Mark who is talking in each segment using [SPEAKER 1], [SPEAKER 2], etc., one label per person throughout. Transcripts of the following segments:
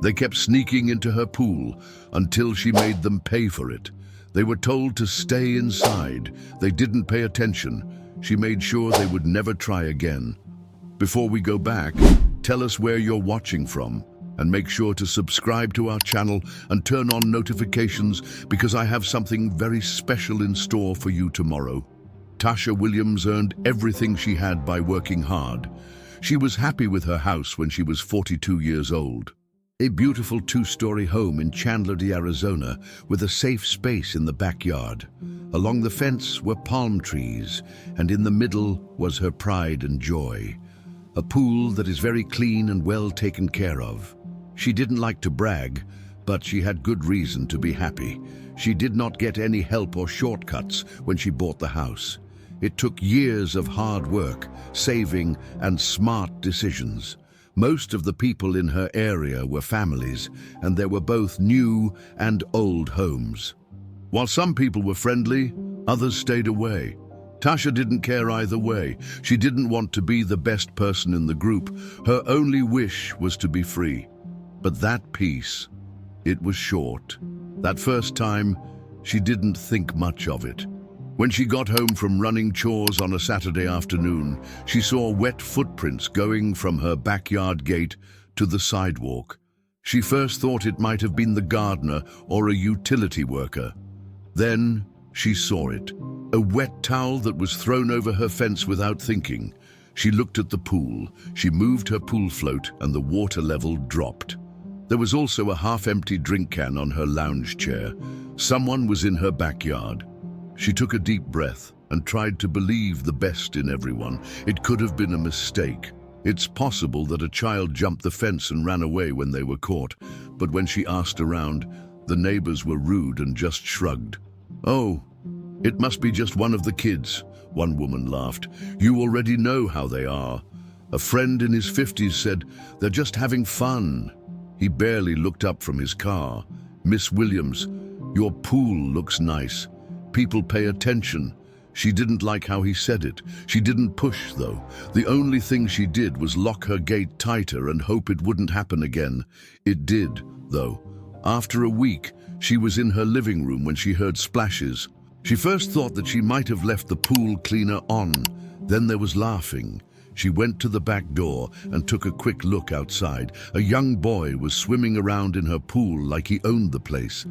[SPEAKER 1] They kept sneaking into her pool until she made them pay for it. They were told to stay inside. They didn't pay attention. She made sure they would never try again. Before we go back, tell us where you're watching from, and make sure to subscribe to our channel and turn on notifications because I have something very special in store for you tomorrow. Tasha Williams earned everything she had by working hard. She was happy with her house when she was 42 years old. A beautiful two-story home in Chandler, Arizona, with a safe space in the backyard. Along the fence were palm trees, and in the middle was her pride and joy. A pool that is very clean and well taken care of. She didn't like to brag, but she had good reason to be happy. She did not get any help or shortcuts when she bought the house. It took years of hard work, saving, and smart decisions. Most of the people in her area were families, and there were both new and old homes. While some people were friendly, others stayed away. Tasha didn't care either way. She didn't want to be the best person in the group. Her only wish was to be free. But that peace, it was short. That first time, she didn't think much of it. When she got home from running chores on a Saturday afternoon, she saw wet footprints going from her backyard gate to the sidewalk. She first thought it might have been the gardener or a utility worker. Then she saw it, a wet towel that was thrown over her fence without thinking. She looked at the pool. She moved her pool float and the water level dropped. There was also a half-empty drink can on her lounge chair. Someone was in her backyard. She took a deep breath and tried to believe the best in everyone. It could have been a mistake. It's possible that a child jumped the fence and ran away when they were caught, but when she asked around, the neighbors were rude and just shrugged. "Oh, it must be just one of the kids," one woman laughed. "You already know how they are." A friend in his 50s said, "They're just having fun." He barely looked up from his car. "Miss Williams, your pool looks nice. People pay attention." She didn't like how he said it. She didn't push, though. The only thing she did was lock her gate tighter and hope it wouldn't happen again. It did, though. After a week, she was in her living room when she heard splashes. She first thought that she might have left the pool cleaner on. Then there was laughing. She went to the back door and took a quick look outside. A young boy was swimming around in her pool like he owned the place.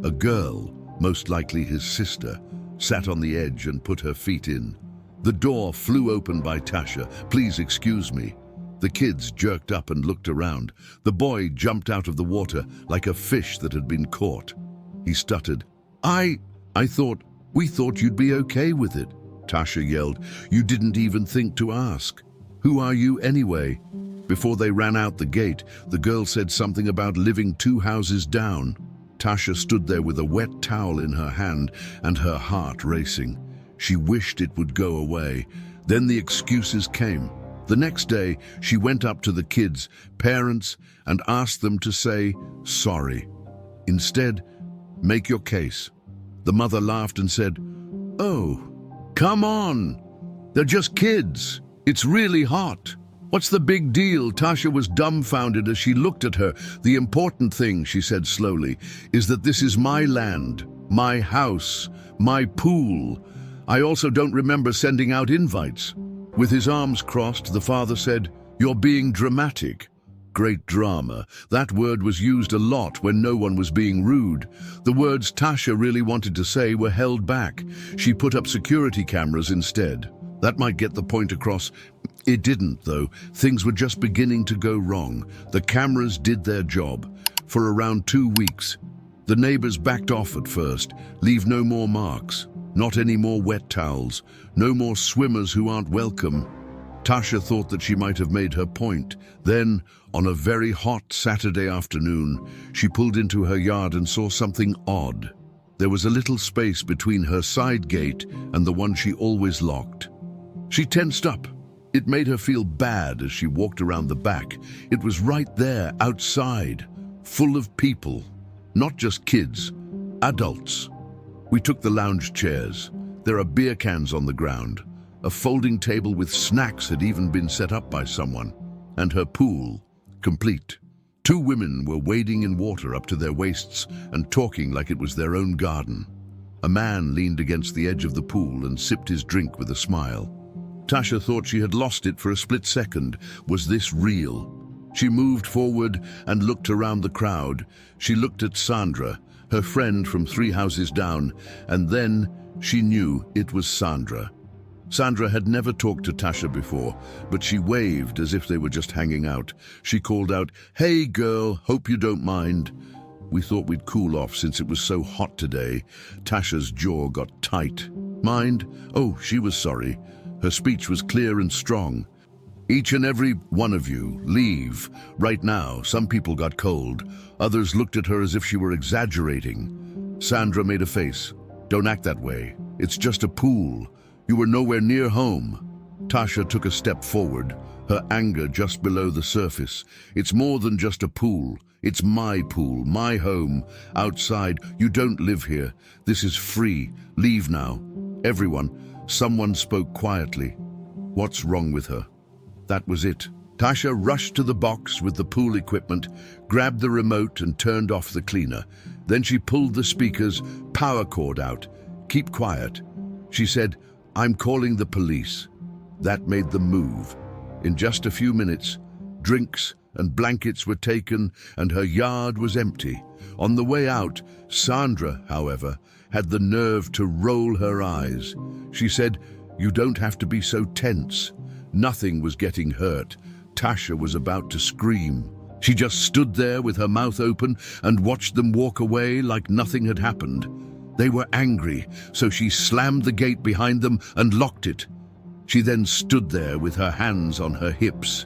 [SPEAKER 1] A girl, most likely his sister, sat on the edge and put her feet in. The door flew open by Tasha. "Please excuse me." The kids jerked up and looked around. The boy jumped out of the water like a fish that had been caught. He stuttered. We thought you'd be okay with it." Tasha yelled. "You didn't even think to ask. Who are you anyway?" Before they ran out the gate, the girl said something about living 2 houses down. Tasha stood there with a wet towel in her hand and her heart racing. She wished it would go away. Then the excuses came. The next day, she went up to the kids' parents and asked them to say sorry. Instead, make your case. The mother laughed and said, "Oh, come on. They're just kids. It's really hot. What's the big deal?" Tasha was dumbfounded as she looked at her. "The important thing," she said slowly, "is that this is my land, my house, my pool. I also don't remember sending out invites." With his arms crossed, the father said, "You're being dramatic." Great drama. That word was used a lot when no one was being rude. The words Tasha really wanted to say were held back. She put up security cameras instead. That might get the point across. It didn't, though. Things were just beginning to go wrong. The cameras did their job. For around 2 weeks, the neighbors backed off at first. Leave no more marks. Not any more wet towels. No more swimmers who aren't welcome. Tasha thought that she might have made her point. Then, on a very hot Saturday afternoon, she pulled into her yard and saw something odd. There was a little space between her side gate and the one she always locked. She tensed up. It made her feel bad as she walked around the back. It was right there, outside, full of people. Not just kids, adults. We took the lounge chairs. There are beer cans on the ground. A folding table with snacks had even been set up by someone. And her pool, complete. Two women were wading in water up to their waists and talking like it was their own garden. A man leaned against the edge of the pool and sipped his drink with a smile. Tasha thought she had lost it for a split second. Was this real? She moved forward and looked around the crowd. She looked at Sandra, her friend from 3 houses down, and then she knew it was Sandra. Sandra had never talked to Tasha before, but she waved as if they were just hanging out. She called out, "Hey girl, hope you don't mind." "We thought we'd cool off since it was so hot today." Tasha's jaw got tight. "Mind? Oh, she was sorry." Her speech was clear and strong. "Each and every one of you, leave. Right now." Some people got cold. Others looked at her as if she were exaggerating. Sandra made a face. "Don't act that way. It's just a pool. You were nowhere near home." Tasha took a step forward, her anger just below the surface. "It's more than just a pool. It's my pool, my home. Outside, you don't live here. This is free. Leave now." "Everyone." Someone spoke quietly. "What's wrong with her?" That was it. Tasha rushed to the box with the pool equipment, grabbed the remote and turned off the cleaner. Then she pulled the speaker's power cord out. "Keep quiet." She said, "I'm calling the police." That made them move. In just a few minutes, drinks and blankets were taken and her yard was empty. On the way out, Sandra, however, had the nerve to roll her eyes. She said, "You don't have to be so tense." Nothing was getting hurt. Tasha was about to scream. She just stood there with her mouth open and watched them walk away like nothing had happened. They were angry, so she slammed the gate behind them and locked it. She then stood there with her hands on her hips.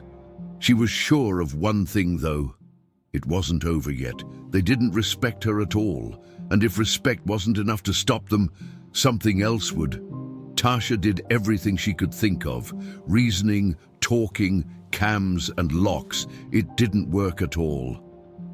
[SPEAKER 1] She was sure of one thing, though. It wasn't over yet. They didn't respect her at all. And if respect wasn't enough to stop them, something else would. Tasha did everything she could think of. Reasoning, talking, cams and locks. It didn't work at all.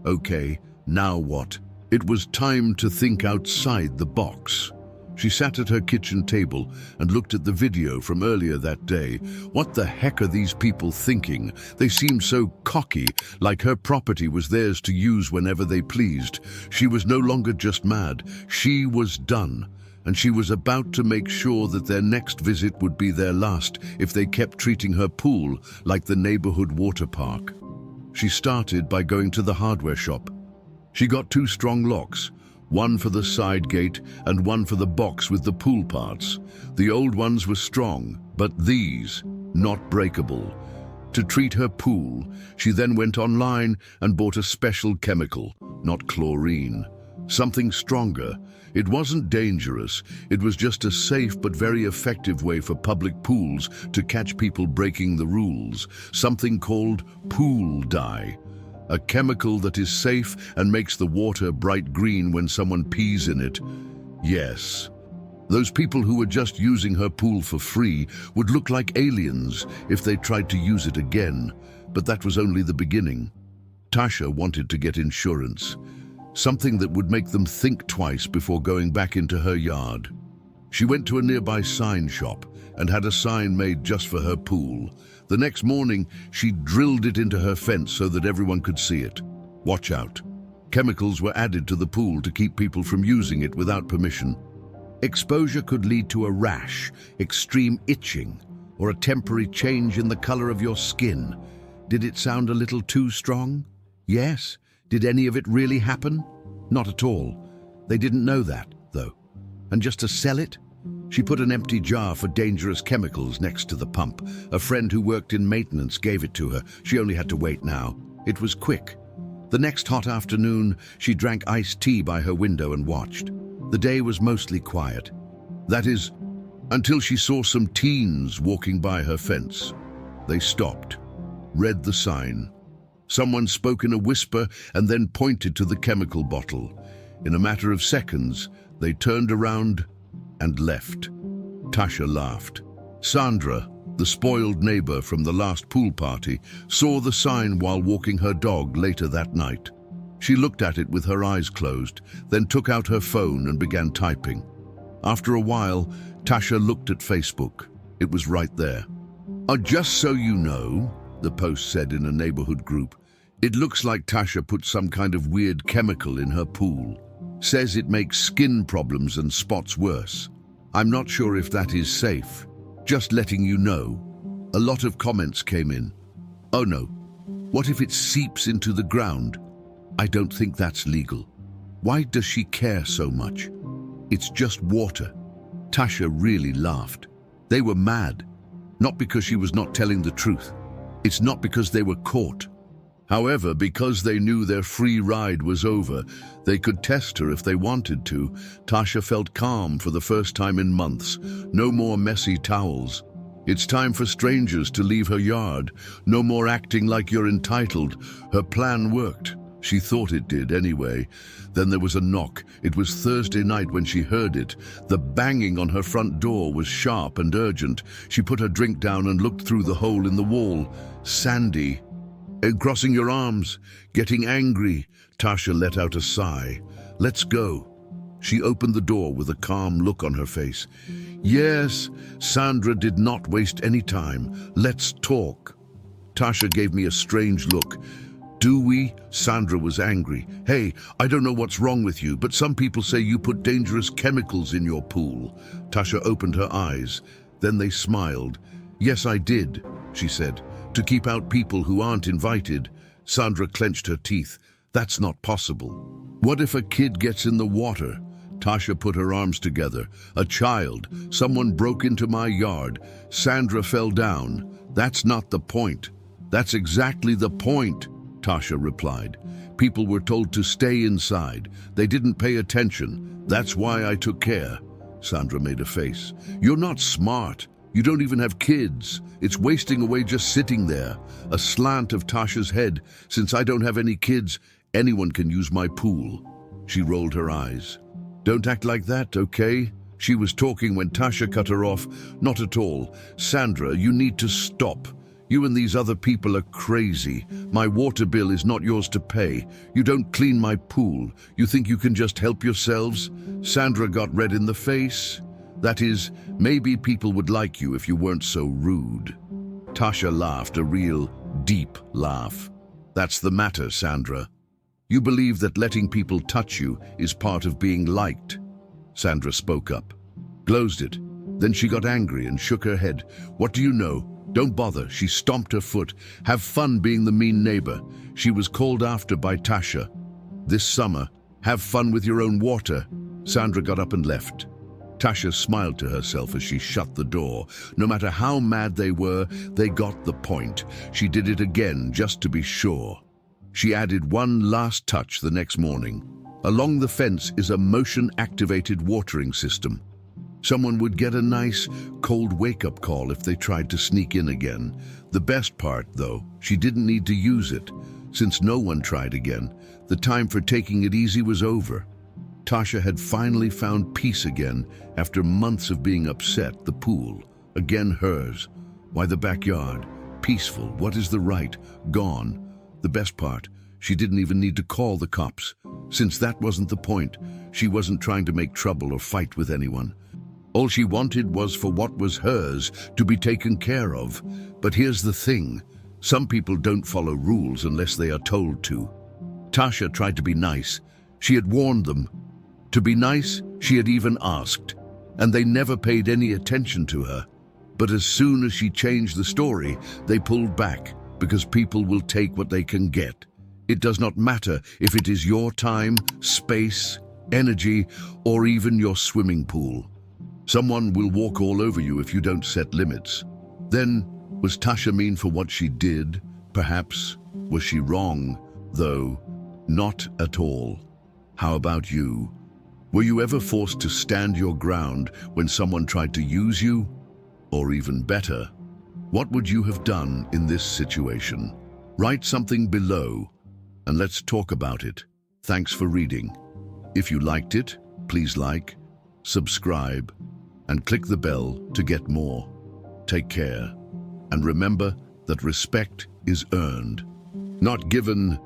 [SPEAKER 1] Okay, now what? It was time to think outside the box. She sat at her kitchen table and looked at the video from earlier that day. What the heck are these people thinking? They seemed so cocky, like her property was theirs to use whenever they pleased. She was no longer just mad. She was done. And she was about to make sure that their next visit would be their last if they kept treating her pool like the neighborhood water park. She started by going to the hardware shop. She got 2 strong locks, one for the side gate and one for the box with the pool parts. The old ones were strong, but these, not breakable. To treat her pool, she then went online and bought a special chemical, not chlorine. Something stronger. It wasn't dangerous. It was just a safe but very effective way for public pools to catch people breaking the rules. Something called pool dye. A chemical that is safe and makes the water bright green when someone pees in it. Yes. Those people who were just using her pool for free would look like aliens if they tried to use it again. But that was only the beginning. Tasha wanted to get insurance. Something that would make them think twice before going back into her yard. She went to a nearby sign shop and had a sign made just for her pool. The next morning, she drilled it into her fence so that everyone could see it. Watch out. Chemicals were added to the pool to keep people from using it without permission. Exposure could lead to a rash, extreme itching, or a temporary change in the color of your skin. Did it sound a little too strong? Yes. Did any of it really happen? Not at all. They didn't know that, though. And just to sell it? She put an empty jar for dangerous chemicals next to the pump. A friend who worked in maintenance gave it to her. She only had to wait now. It was quick. The next hot afternoon, she drank iced tea by her window and watched. The day was mostly quiet. That is, until she saw some teens walking by her fence. They stopped, read the sign. Someone spoke in a whisper and then pointed to the chemical bottle. In a matter of seconds, they turned around and left. Tasha laughed. Sandra, the spoiled neighbor from the last pool party, saw the sign while walking her dog later that night. She looked at it with her eyes closed, then took out her phone and began typing. After a while, Tasha looked at Facebook. It was right there. Just so you know," the post said in a neighborhood group, It looks like Tasha put some kind of weird chemical in her pool. Says it makes skin problems and spots worse. I'm not sure if that is safe. Just letting you know. A lot of comments came in. Oh no, what if it seeps into the ground? I don't think that's legal. Why does she care so much? It's just water. Tasha really laughed. They were mad. Not because she was not telling the truth. It's not because they were caught. However, because they knew their free ride was over, they could test her if they wanted to. Tasha felt calm for the first time in months. No more messy towels. It's time for strangers to leave her yard. No more acting like you're entitled. Her plan worked. She thought it did anyway. Then there was a knock. It was Thursday night when she heard it. The banging on her front door was sharp and urgent. She put her drink down and looked through the hole in the wall. Sandy. Crossing your arms, getting angry. Tasha let out a sigh. Let's go. She opened the door with a calm look on her face. Yes, Sandra did not waste any time. Let's talk. Tasha gave me a strange look. Do we? Sandra was angry. Hey, I don't know what's wrong with you, but some people say you put dangerous chemicals in your pool. Tasha opened her eyes. Then they smiled. Yes, I did, she said, to keep out people who aren't invited. Sandra clenched her teeth. That's not possible. What if a kid gets in the water? Tasha put her arms together. A child. Someone broke into my yard. Sandra fell down. That's not the point. That's exactly the point, Tasha replied. People were told to stay inside. They didn't pay attention. That's why I took care. Sandra made a face. You're not smart. You don't even have kids. It's wasting away just sitting there. A slant of Tasha's head. Since I don't have any kids, anyone can use my pool. She rolled her eyes. Don't act like that, okay? She was talking when Tasha cut her off. Not at all. Sandra, you need to stop. You and these other people are crazy. My water bill is not yours to pay. You don't clean my pool. You think you can just help yourselves? Sandra got red in the face. That is, maybe people would like you if you weren't so rude. Tasha laughed, a real, deep laugh. That's the matter, Sandra. You believe that letting people touch you is part of being liked. Sandra spoke up. Closed it. Then she got angry and shook her head. What do you know? Don't bother. She stomped her foot. Have fun being the mean neighbor. She was called after by Tasha. This summer, have fun with your own water. Sandra got up and left. Tasha smiled to herself as she shut the door. No matter how mad they were, they got the point. She did it again just to be sure. She added one last touch the next morning. Along the fence is a motion-activated watering system. Someone would get a nice, cold wake-up call if they tried to sneak in again. The best part, though, she didn't need to use it. Since no one tried again, the time for taking it easy was over. Tasha had finally found peace again after months of being upset. The pool, again hers. Why the backyard? Peaceful. What is the right? Gone. The best part, she didn't even need to call the cops. Since that wasn't the point, she wasn't trying to make trouble or fight with anyone. All she wanted was for what was hers to be taken care of. But here's the thing. Some people don't follow rules unless they are told to. Tasha tried to be nice. She had warned them. To be nice, she had even asked. And they never paid any attention to her. But as soon as she changed the story, they pulled back, because people will take what they can get. It does not matter if it is your time, space, energy, or even your swimming pool. Someone will walk all over you if you don't set limits. Then, was Tasha mean for what she did? Perhaps. Was she wrong? Though, not at all. How about you? Were you ever forced to stand your ground when someone tried to use you? Or even better, what would you have done in this situation? Write something below, and let's talk about it. Thanks for reading. If you liked it, please like, subscribe, and click the bell to get more. Take care, and remember that respect is earned, not given.